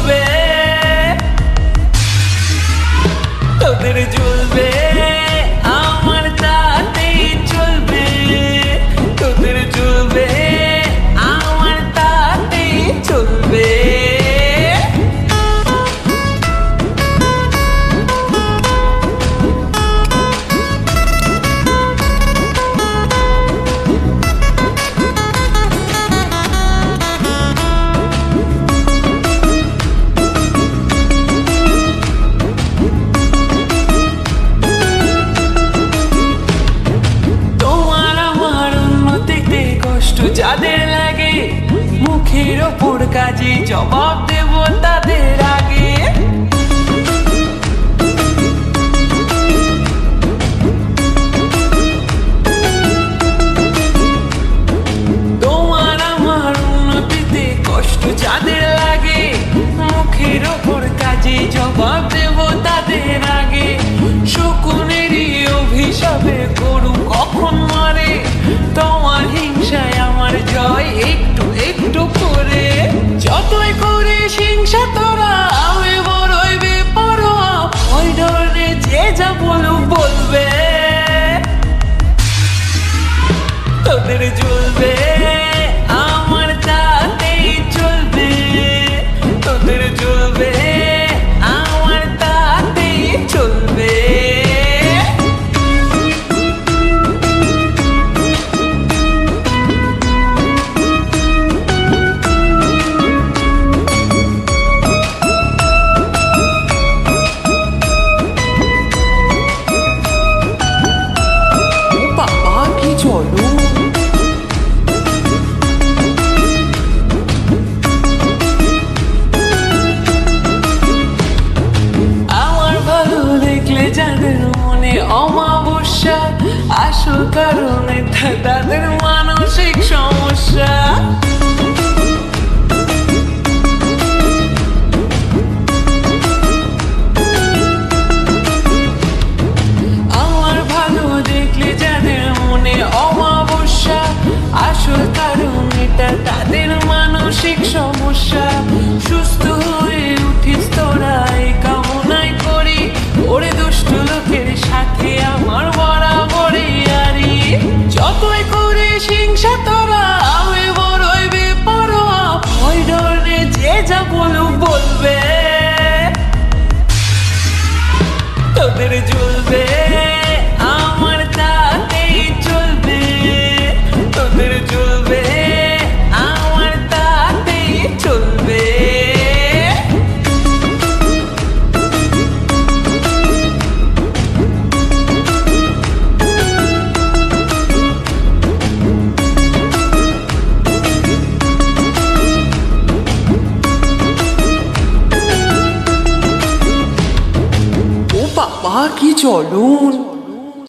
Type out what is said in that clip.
জ্বলবে, তোদের জ্বলবে, আমার তাতেই চলবে, তোদের জ্বলবে, আমার তাতেই চলবে। যাদের লাগে মুখের ওপর কাজে জবাব দেব তাদের আগে। তোমার আমার উন্নতিতে কষ্ট যাদের লাগে মুখের ওপর কাজে জবাব দেব তাদের আগে। শকুনেরই অভিশাপে গরু কখন মারে, তোমার হিংসায় আমার জয় একটু একটু করে। যতই করে হিংসা তোরা আমি বড়ই বেপরোয়া, ওই ধরনের যে যা বলবে, তোদের জ্বলবে, আমার তাতেই চলবে, তোদের জ্বলবে, আমার তাতেই চলবে। যাদের মনে অমাবস্যা, আসল কারণে তাদের মানসিক সমস্যা। আমার ভালো দেখলে যাদের মনে অমাবস্যা, আসল কারণ এটা তাদের মানসিক সমস্যা। সুস্থ হয়ে উঠিস তোরা এই কামনাই করি, ওরে দুষ্ট লোকের সাথে আমার বরাবরই আরি। যতই করে হিংসা তোরা আমি বড়ই বেপরোয়া, ওই ধরনের যে যা বলবে, তোদের জ্বলবে, আমার তাতেই চলবে, তোদের জ্বলবে, আমার তাতেই চলবে। বাবা কি চলুন।